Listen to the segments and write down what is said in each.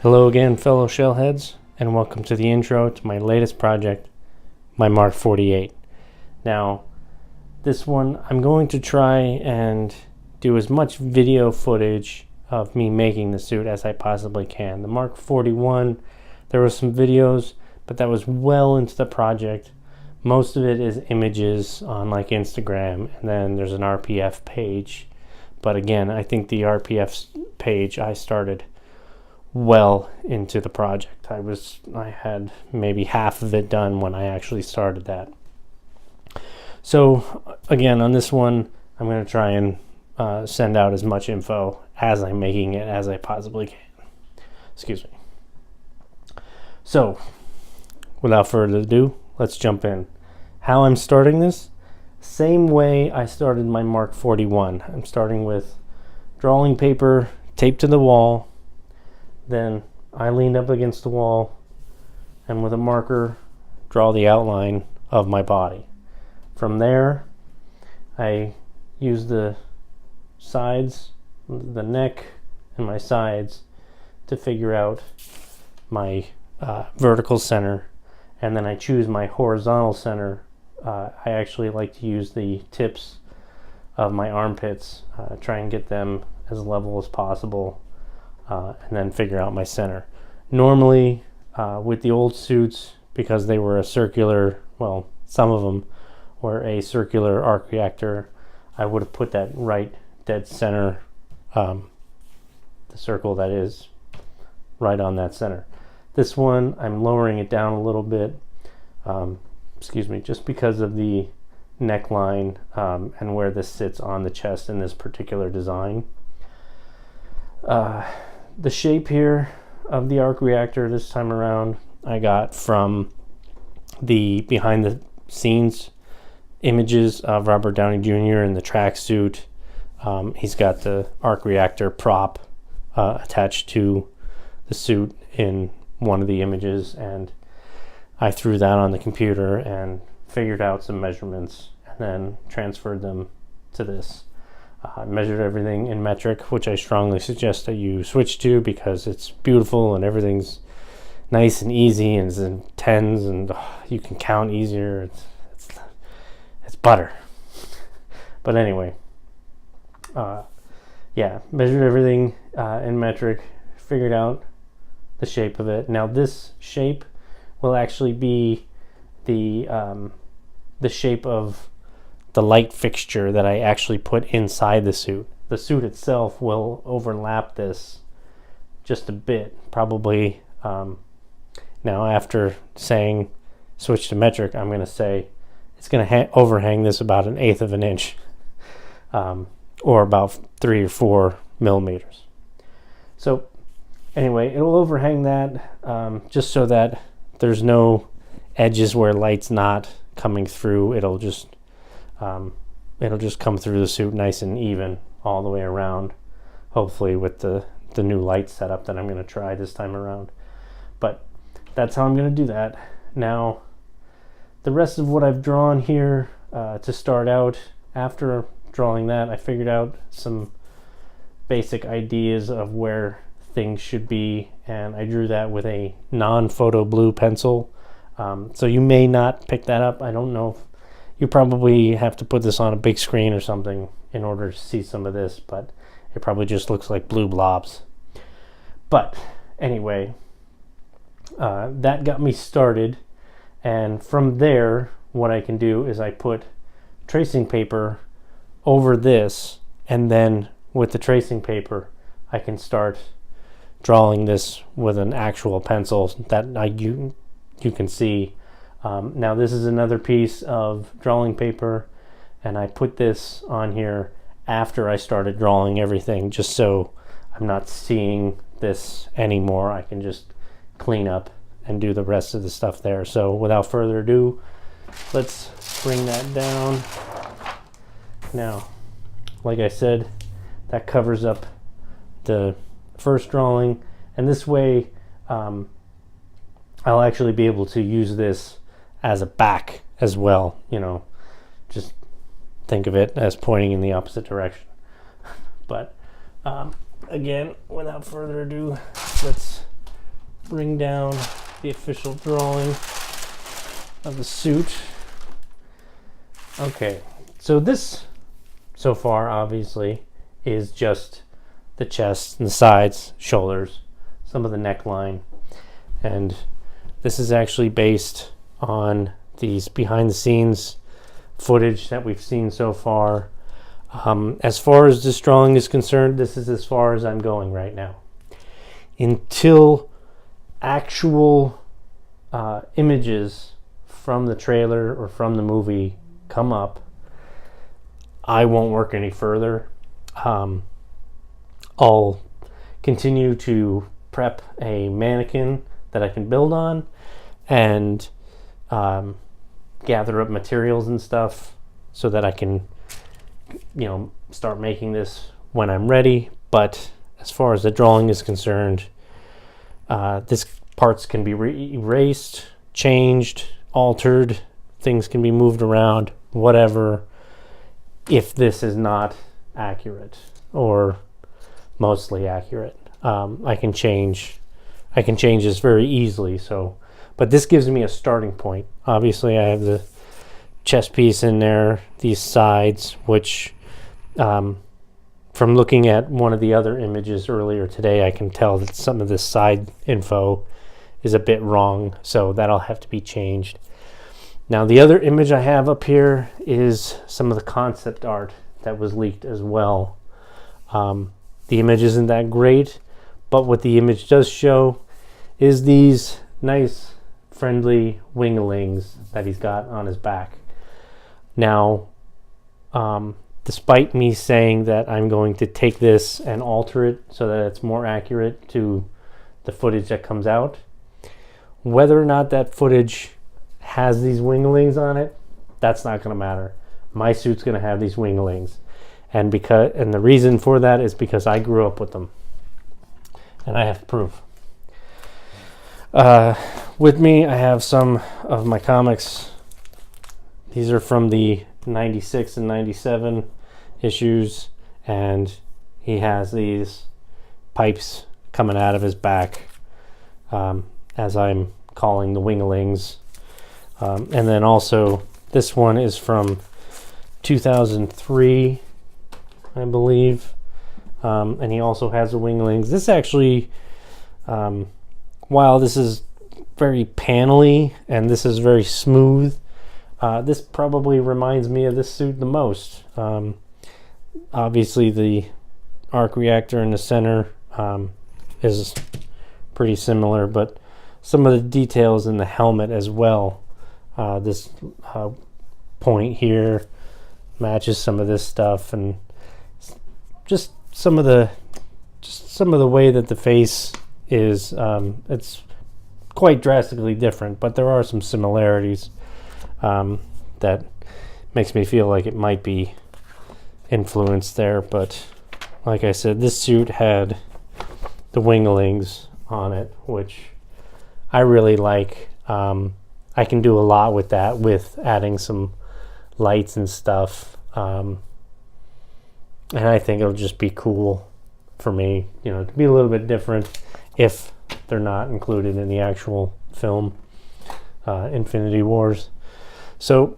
Hello again, fellow shellheads, and welcome to the intro to my latest project, my Mark 48. Now, this one I'm going to try and do as much video footage of me making the suit as I possibly can. The Mark 41, there were some videos, but that was well into the project. Most of it is images on like Instagram, and then there's an RPF page. But again, I think the RPF page I started well into the project. I had maybe half of it done when I actually started that. So again, on this one, I'm going to try and send out as much info as I'm making it as I possibly can. Excuse me. So without further ado, let's jump in. How I'm starting this? Same way I started my Mark 41. I'm starting with drawing paper taped to the wall. Then I leaned up against the wall and with a marker draw the outline of my body. From there, I use the sides, the neck and my sides to figure out my vertical center, and then I choose my horizontal center. I actually like to use the tips of my armpits, try and get them as level as possible. And then figure out my center. Normally, with the old suits, because they were a circular, well, some of them were a circular arc reactor, I would have put that right dead center, the circle that is right on that center. This one, I'm lowering it down a little bit, just because of the neckline and where this sits on the chest in this particular design. The shape here of the arc reactor this time around I got from the behind the scenes images of Robert Downey Jr. in the tracksuit. He's got the arc reactor prop attached to the suit in one of the images, and I threw that on the computer and figured out some measurements and then transferred them to this. I measured everything in metric, which I strongly suggest that you switch to because it's beautiful and everything's nice and easy and it's in tens and you can count easier. It's butter. But anyway, measured everything in metric, figured out the shape of it. Now this shape will actually be the shape of the light fixture that I actually put inside the suit. The suit itself will overlap this just a bit, probably. Now after saying switch to metric, I'm going to say it's going to overhang this about 1/8 of an inch, or about 3 or 4 millimeters. So anyway, it'll overhang that just so that there's no edges where light's not coming through. It'll just come through the suit nice and even all the way around, hopefully with the new light setup that I'm going to try this time around. But that's how I'm going to do that. Now, the rest of what I've drawn here to start out, after drawing that, I figured out some basic ideas of where things should be, and I drew that with a non-photo blue pencil. So you may not pick that up. I don't know if you probably have to put this on a big screen or something in order to see some of this, but it probably just looks like blue blobs. But anyway, that got me started, and from there what I can do is I put tracing paper over this, and then with the tracing paper I can start drawing this with an actual pencil that you can see. Now this is another piece of drawing paper, and I put this on here after I started drawing everything, just so I'm not seeing this anymore. I can just clean up and do the rest of the stuff there. So without further ado, let's bring that down. Now, like I said, that covers up the first drawing, and this way I'll actually be able to use this as a back as well. Just think of it as pointing in the opposite direction. But again, without further ado, let's bring down the official drawing of the suit. Okay, so this so far obviously is just the chest and the sides, shoulders, some of the neckline, and this is actually based on these behind the scenes footage that we've seen so far. As far as this drawing is concerned, this is as far as I'm going right now. Until actual images from the trailer or from the movie come up, I won't work any further. I'll continue to prep a mannequin that I can build on and gather up materials and stuff so that I can, start making this when I'm ready. But as far as the drawing is concerned, this parts can be erased, changed, altered, things can be moved around, whatever, if this is not accurate or mostly accurate. I can change this very easily. So, but this gives me a starting point. Obviously, I have the chest piece in there, these sides, which from looking at one of the other images earlier today, I can tell that some of this side info is a bit wrong, so that'll have to be changed. Now, the other image I have up here is some of the concept art that was leaked as well. The image isn't that great, but what the image does show is these nice, friendly winglings that he's got on his back. Now, despite me saying that I'm going to take this and alter it so that it's more accurate to the footage that comes out, whether or not that footage has these winglings on it, that's not going to matter. My suit's going to have these winglings, and the reason for that is because I grew up with them, and I have proof. With me, I have some of my comics. These are from the 96 and 97 issues, and he has these pipes coming out of his back, as I'm calling the winglings. And then also, this one is from 2003, I believe, and he also has the winglings. This actually, while this is very panely and this is very smooth, this probably reminds me of this suit the most. Obviously, the arc reactor in the center is pretty similar, but some of the details in the helmet as well. This point here matches some of this stuff, and just some of the way that the face is. It's quite drastically different, but there are some similarities that makes me feel like it might be influenced there. But like I said, this suit had the winglings on it, which I really like. I can do a lot with that, with adding some lights and stuff, and I think it'll just be cool for me, to be a little bit different if they're not included in the actual film, Infinity Wars. So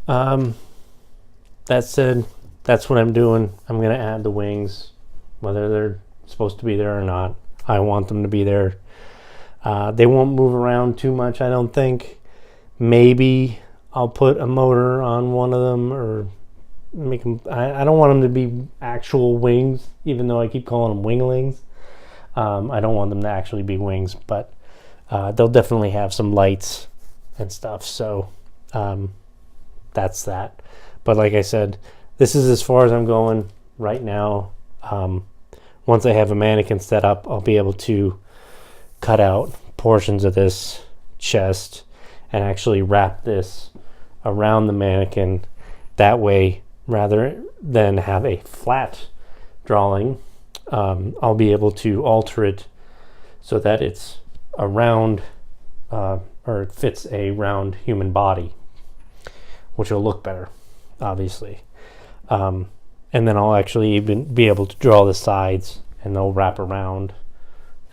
that said, that's what I'm doing. I'm going to add the wings, whether they're supposed to be there or not. I want them to be there. They won't move around too much, I don't think. Maybe I'll put a motor on one of them, or make them. I don't want them to be actual wings, even though I keep calling them winglings. I don't want them to actually be wings, but they'll definitely have some lights and stuff. So that's that. But like I said, this is as far as I'm going right now. Once I have a mannequin set up, I'll be able to cut out portions of this chest and actually wrap this around the mannequin. That way, rather than have a flat drawing, I'll be able to alter it so that it's a round, or it fits a round human body, which will look better, obviously. And then I'll actually even be able to draw the sides, and they'll wrap around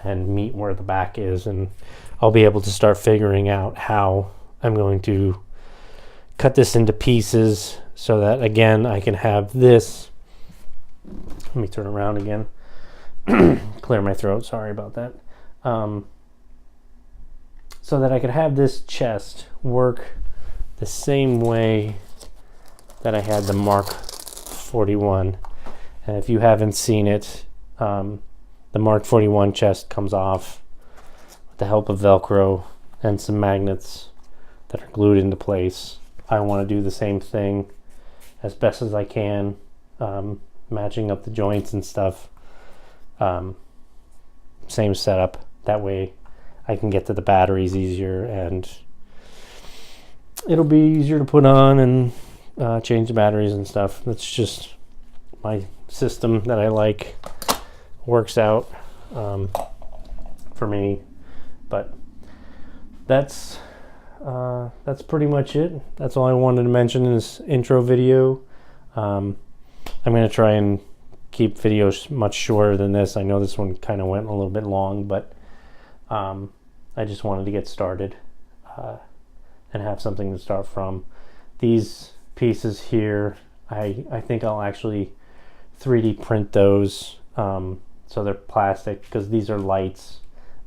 and meet where the back is, and I'll be able to start figuring out how I'm going to cut this into pieces so that, again, I can have this. Let me turn around again. Clear my throat, sorry about that. So that I could have this chest work the same way that I had the Mark 41. And if you haven't seen it, the Mark 41 chest comes off with the help of Velcro and some magnets that are glued into place. I want to do the same thing as best as I can, matching up the joints and stuff. Same setup. That way I can get to the batteries easier, and it'll be easier to put on and change the batteries and stuff. That's just my system that I like. Works out for me. But that's pretty much it. That's all I wanted to mention in this intro video. I'm going to try and keep videos much shorter than this. I know this one kind of went a little bit long, but I just wanted to get started and have something to start from. These pieces here, I think I'll actually 3D print those so they're plastic, because these are lights.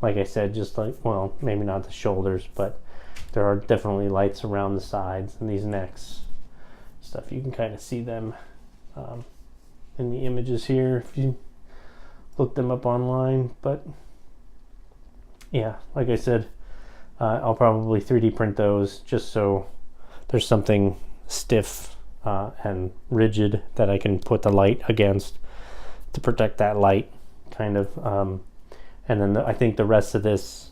Like I said, just like, well, maybe not the shoulders, but there are definitely lights around the sides and these necks stuff. You can kind of see them in the images here if you look them up online. But yeah, like I said, I'll probably 3D print those just so there's something stiff and rigid that I can put the light against to protect that light, kind of. And then I think the rest of this,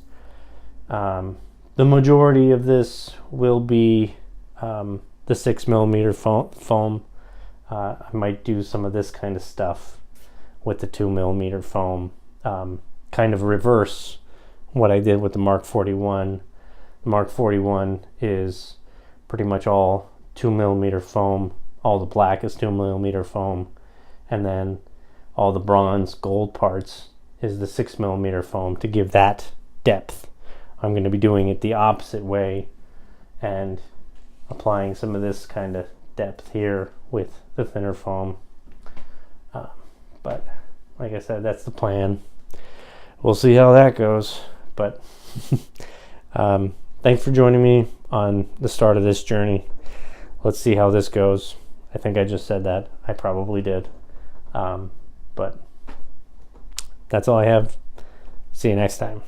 the majority of this will be the 6mm foam. I might do some of this kind of stuff with the 2mm foam, kind of reverse what I did with the Mark 41. The Mark 41 is pretty much all 2mm foam. All the black is 2mm foam, and then all the bronze gold parts is the 6mm foam to give that depth. I'm going to be doing it the opposite way and applying some of this kind of depth here with the thinner foam. But like I said, that's the plan. We'll see how that goes. But thanks for joining me on the start of this journey. Let's see how this goes. I think I just said that. I probably did. But that's all I have. See you next time.